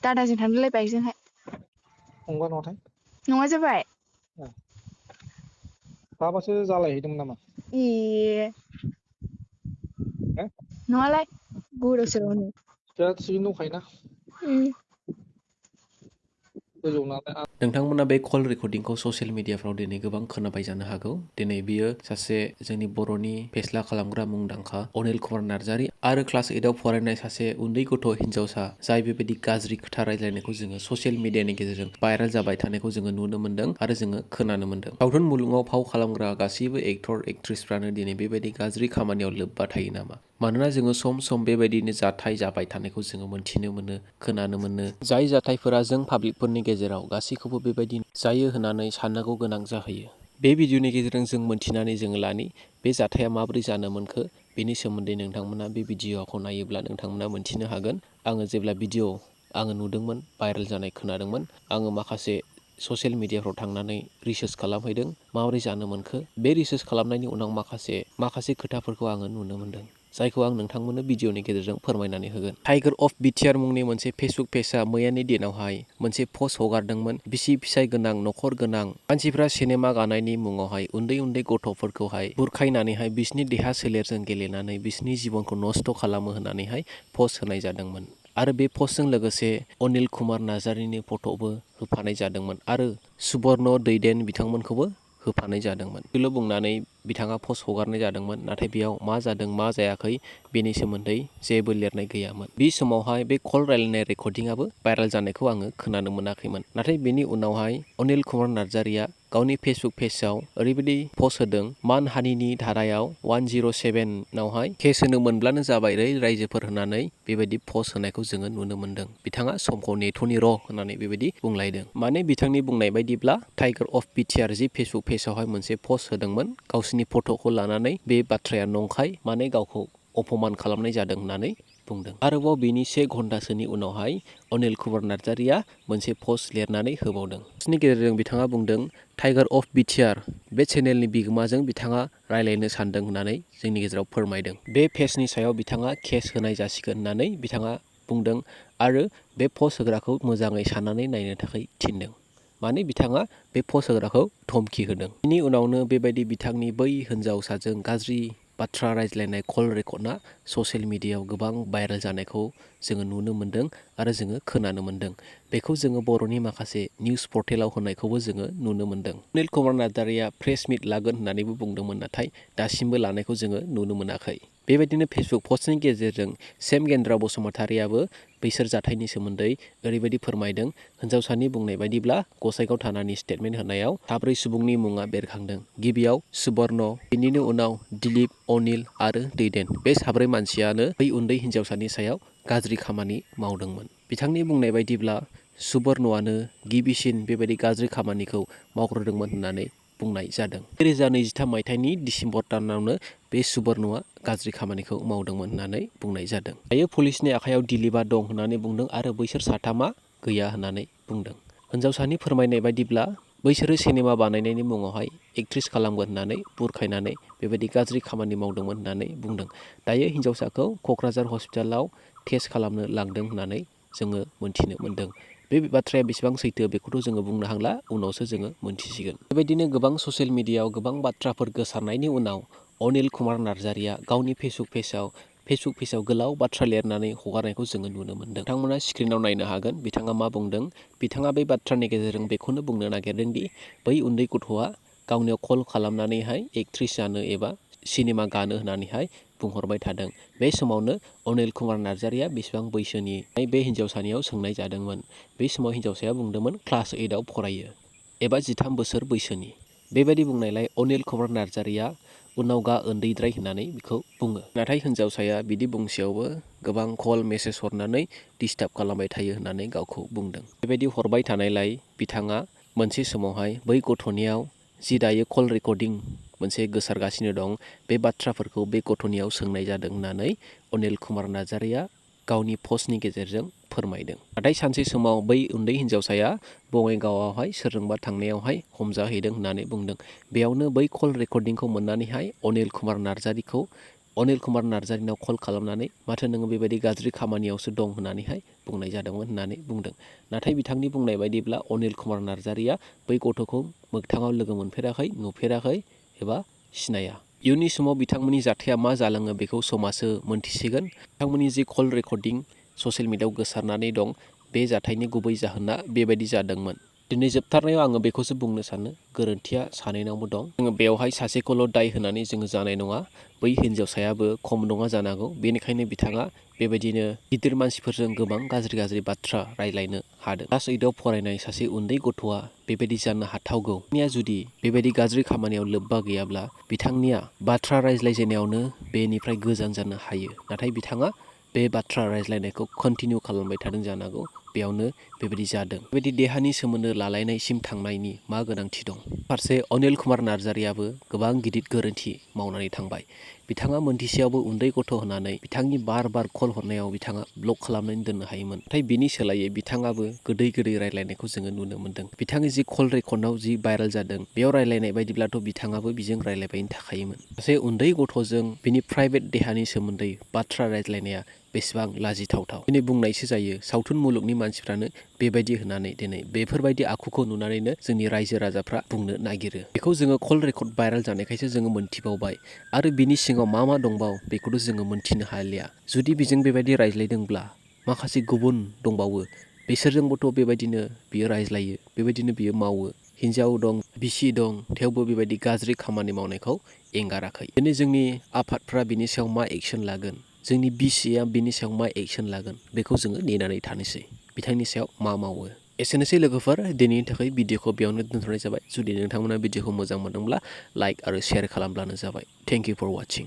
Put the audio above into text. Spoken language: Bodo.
दादाजों थांदोलाय बाइकजोंहाय। फंबा नङाथाय? नङा जाबाय। बाबासो जालायहैदोंमोन नामा? ए नङालाय गोदाव सोरावनो। दा थिगैनो दंखायोना? गोजौ नालाय। नोंथांमोना बे कल रेकर्डिंखौ ससियेल मिडियाफ्राव दिनै गोबां खोनाबाय जानो हागौ। दिनै बियो सासे जोंनि बर'नि फेस्ला खालामग्रा मुंदांखा अनिल कुमार नार्जारी आरो क्लास 8आव फरायनाय सासे उन्दै गथ' हिन्जावसा जाय बेबायदि गाज्रि खोथा रायज्लायनायखौ जोङो ससियेल मिडियानि गेजेरजों भाइरेल जाबाय थानायखौ जोङो नुनो मोन्दों आरो जोङो खोनानो मोन्दों। सावथुन मुलुगाव फाव खालामग्रा गासैबो एक्टर एक्ट्रेसफ्रानो दिनै बेबायदि गाज्रि खामानियाव लोब्बा थायो नामा? मानोना जोङो सम सम बेबायदिनो जाथाय जाबाय थानायखौ जोङो मोनथिनो मोनो, खोनानो मोनो। जाय जाथायफोरा जों पाब्लिकफोरनि गेजेराव गासैखौबो बेबायदि जायो होननानै साननांगौ गोनां जाहैयो। बे भिडिअनि गेजेरजों जों मोनथिनानै जोङो लानि बे जाथाया माबोरै जानो मोनखो बेनि सोमोन्दै नोंथांमोना बे भिडिअखौ नायोब्ला नोंथांमोना मोनथिनो हागोन। आङो जेब्ला भिडिअ आङो नुदोंमोन, भाइरेल जानाय खोनादोंमोन, आङो माखासे ससियेल मिडियाफ्राव थांनानै रिसार्च खालामहैदों माबोरै जानो मोनखो। बे रिसार्च खालामनायनि उनाव माखासे खोथाफोरखौ आङो नुनो मोनदों। जायखौ आं नोंथांमोननो भिडिअनि गेजेरजों फोरमायनानै होगोन। टाइगार अफ बिटिआर मुंनि मोनसे फेसबुक पेजआ मैयानि दिनावहाय मोनसे पस्ट हगारदोंमोन। बिसि फिसाय गोनां, न'खर गोनां मानसिफ्रा सिनेमा गानायनि मुङावहाय उन्दै उन्दै गथ'फोरखौहाय बुरखायनानैहाय बिसिनि देहा सोलेरजों गेलेनानै बिसिनि जिबनखौ नस्थ' खालामो होननानैहाय पस्ट होनाय जादोंमोन। आरो बे पस्टजों लोगोसे अनिल कुमार नार्जारीनि फट'बो होफानाय जादोंमोन आरो स्वरनि दैदेन बिथांमोनखौबो होफानाय जादोंमोन। बेल' बुंनानै बिथाङा पस्ट हगारनाय जादोंमोन। नाथाय बेयाव मा जादों मा जायाखै बेनि सोमोन्दै जेबो लिरनाय गैयामोन। बे समावहाय बे कल रायलायनाय रेकर्डिंआबो भाइरेल जानायखौ आङो खोनानो मोनाखैमोन। नाथाय बेनि उनावहाय अनिल कुमार नार्जारीया गावनि फेसबुक पेजआव ओरैबायदि पस्ट होदों, मानहानिनि धारायाव 107आवहाय केस होनो मोनब्लानो जाबाय रायजोफोर होननानै बेबायदि पस्ट होनायखौ जोङो नुनो मोन्दों। बिथाङा समखौ नेथ'नि र' होननानै बेबायदि बुंलायदों। माने बिथांनि बुंनाय बायदिब्ला टाइगार अफ बिटिआर जि फेसबुक पेजआवहाय मोनसे पस्ट होदोंमोन गावसिनि फट'खौ लानानै बे बाथ्राया नंखाय, माने गावखौ अपमान खालामनाय जादों होननानै बुंदों। आरोबाव बेनि 1 घन्टासोनि उनावहाय अनिल कुमार नार्जारीया मोनसे पस्ट लिरनानै होबावदों। पस्टनि गेजेरजों बिथाङा बुंदों, टाइगार अफ बिटिआर बे चेनेलनि बिगोमाजों बिथाङा रायलायनो सानदों होननानै जोंनि गेजेराव फोरमायदों। बे पेजनि सायाव बिथाङा केस होनाय जासिगोन होननानै बिथाङा बुंदों आरो बे पस्ट होग्राखौ मोजाङै साननानै नायनो थाखाय थिनदों। माने बिथाङा बे पस्ट होग्राखौ धमकि होदों। बेनि उनावनो बेबायदि बिथांनि बै हिन्जावसाजों गाज्रि बाथ्रा रायज्लायनाय कल रेकर्डआ ससियेल मिडियायाव गोबां भाइरेल जानायखौ जोङो नुनो मोन्दों आरो जोङो खोनानो मोन्दों। बेखौ जोङो बर'नि माखासे निउस पर्टेलाव होनायखौबो जोङो नुनो मोन्दों। अनिल कुमार नार्जारीया प्रेस मिट लागोन होननानैबो बुंदोंमोन, नाथाय दासिमबो लानायखौ जोङो नुनो मोनाखै। बेबायदिनो फेसबुक पस्टनि गेजेरजों सेमगेन्द्रा बसुमतारियाबो बैसोर जाथायनि सोमोन्दै ओरैबायदि फोरमायदों। हिन्जावसानि बुंनाय बायदिब्ला गसाइगाव थानानि स्टेटमेन्ट होनायाव 4 सुबुंनि मुङा बेरखांदों। गिबियाव स्वर्ण, बिनिनो उनाव दिलीप, अनिल आरो दैदेन। बे 4 मानसियानो बै उन्दै हिन्जावसानि सायाव गाज्रि खामानि मावदोंमोन। बिथांनि बुंनाय बायदिब्ला स्वर्नआनो गिबिसिन बेबायदि गाज्रि खामानिखौ मावग्रोदोंमोन होननानै बुंनाय जादों। 2023 मायथाइनि डिसेम्बर दानावनो बे स्वर्नआ गाज्रि खामानिखौ मावदोंमोन होननानै बुंनाय जादों। दायो पुलिसनि आखायाव दिलीपआ दं होननानै बुंदों आरो बैसोर 3 गैया होननानै बुंदों। हिन्जावसानि फोरमायनाय बायदिब्ला बैसोरो सिनेमा बानायनायनि मुङावहाय एक्ट्रेस खालामगोन होननानै बुरखायनानै बेबायदि गाज्रि खामानि मावदोंमोन होननानै बुंदों। दायो हिन्जावसाखौ क'क्राझार हस्पिटालाव टेस्ट खालामनो लांदों होननानै जोङो मोनथिनो मोन्दों। बे बाथ्राया बेसेबां सैथो बेखौथ' जोङो बुंनो हाला, उनावसो जोङो मोनथिसिगोन। बेबायदिनो गोबां ससियेल मिडियायाव गोबां बाथ्राफोर गोसारनायनि उनाव अनिल कुमार नार्जारीया गावनि फेसबुक पेजाव गोलाव बाथ्रा लिरनानै हगारनायखौ जोङो नुनो मोन्दों। नोंथांमोना स्क्रिनाव नायनो हागोन बिथाङा मा बुंदों। बिथाङा बे बाथ्रानि गेजेरजों बेखौनो बुंनो नागिरदों दि बै उन्दै गथ'आ गावनियाव कल खालामनानैहाय एक्ट्रेस जानो एबा सिनेमा गानो होननानैहाय बुंहरबाय थादों। बे समावनो अनिल कुमार नार्जारीया बेसेबां बैसोनि बे हिन्जावसानियाव सोंनाय जादोंमोन। बे समाव हिन्जावसाया बुंदोंमोन क्लास 8आव फरायो एबा 13 बोसोर बैसोनि। बेबायदि बुंनायलाय अनिल कुमार नार्जारीया उनाव गा उन्दैद्राय होननानै बेखौ बुङो। नाथाय हिन्जावसाया बिदि बुंसेयावबो गोबां कल मेसेज हरनानै डिस्टार्ब खालामबाय थायो होननानै गावखौ बुंदों। बेबायदि हरबाय थानायलाय बिथाङा मोनसे समावहाय बै गथ'नियाव जि दायो कल रेकर्डिं मोनसे गोसारगासिनो दं, बे बाथ्राफोरखौ बे गथ'नियाव सोंनाय जादों होननानै अनिल कुमार नार्जारीया गावनि पस्टनि गेजेरजों फोरमायदों। नाथाय सानसे समाव बै उन्दै हिन्जावसाया बङाइगावआवहाय सोरजोंबा थांनायावहाय हमजाहैदों होननानै बुंदों। बेयावनो बै कल रेकर्डिंखौ मोननानैहाय अनिल कुमार नार्जारीखौ अनिल कुमार नार्जारिनाव कल खालामनानै माथो नोङो बेबायदि गाज्रि खामानियावसो दं होननानैहाय बुंनाय जादोंमोन होननानै बुंदों। नाथाय बिथांनि बुंनाय बायदिब्ला अनिल कुमार नार्जारिया बै गथ'खौ मोगथाङाव लोगो मोनफेराखै, नुफेराखै एबा सिनाया। इयुननि समाव बिथांमोननि जाथाया मा जालाङो बेखौ समासो मोनथिसिगोन। बिथांमोननि जि कल रेकर्डिं ससियेल मिडियायाव गोसारनानै दं, बे जाथायनि गुबै जाहोना बेबायदि जादोंमोन। दिनै जोबथारनायाव आङो बेखौसो बुंनो सानो, गोरोन्थिया सानैनावबो दं। जोङो बेवहाय सासेखौल' दाय होनानै जोङो जानाय नङा। बै हिन्जावसायाबो खम नङा जानांगौ। बेनिखायनो बिथाङा बेबायदिनो गिदिर मानसिफोरजों गोबां गाज्रि बाथ्रा रायज्लायनो हादों। क्लास 8आव फरायनाय सासे उन्दै गथ'आ बेबायदि जानो हाथावगौ। बिथांनिया जुदि बेबायदि गाज्रि खामानियाव लोब्बा गैयाब्ला बिथांनिया बाथ्रा रायज्लायजेननायावनो बेनिफ्राय गोजान जानो हायो। नाथाय बिथाङा बे बाथ्रा रायज्लायनायखौ कन्टिनिउ खालामबाय थादों जानांगौ। बेयावनो बेबायदि जादों। बेबायदि देहानि सोमोन्दो लालायनायसिम थांनायनि मा गोनांथि दं? फारसे अनिल कुमार नार्जारियाबो गोबां गिदिर गोरोन्थि मावनानै थांबाय। बिथाङा मोनथिसेयावबो उन्दै गथ' होननानै बिथांनि बार कल हरनायाव बिथाङा ब्लक खालामनानै दोननो हायोमोन। नाथाय बिनि सोलायै बिथाङाबो गोदै रायज्लायनायखौ जोङो नुनो मोन्दों। बिथांनि जि कल रेकर्डआव जि भाइरेल जादों, बेयाव रायज्लायनाय बायदिब्लाथ' बिथाङाबो बिजों रायज्लायबायनो थाखायोमोन। सासे उन्दै गथ'जों बिनि प्राइभेट देहानि सोमोन्दै बाथ्रा रायज्लायनाया बेसेबां लाजिथावथाव। दिनै बुंनायसो जायो, सावथुन मुलुगनि मानसिफ्रानो बेबायदि होननानै दिनै बेफोरबायदि आखुखौ नुनानैनो जोंनि रायजो राजाफ्रा बुंनो नागिरो। बेखौ जोङो कल रेकर्ड भाइरेल जानायखायसो जोङो मोनथिबावबाय। आरो बिनि सिङाव मा दंबावो बेखौथ' जोङो मोनथिनो हालिया। जुदि बिजों बेबायदि रायज्लायदोंब्ला माखासे गुबुन दंबावो, बिसोरजोंबोथ' बेबायदिनो बियो रायज्लायो, बेबायदिनो बियो मावो। हिन्जाव दं, बिसि दं, थेवबो बेबायदि गाज्रि खामानि मावनायखौ एंगाराखै। दिनै जोंनि आफादफ्रा बिनि सायाव मा एक्सन लागोन, जोंनि बिसिया बिनि सायाव मा एक्सन लागोन, बेखौ जोङो नेनानै थानोसै। बिथांनि सायाव मा मावो। एसेनोसै लोगोफोर, दिनैनि थाखाय भिडिअखौ बेयावनो दोनथ'नाय जाबाय। जुदि नोंथांमोना भिडिअखौ मोजां मोनदोंब्ला लाइक आरो शेयार खालामब्लानो जाबाय। Thank you for वाचिं।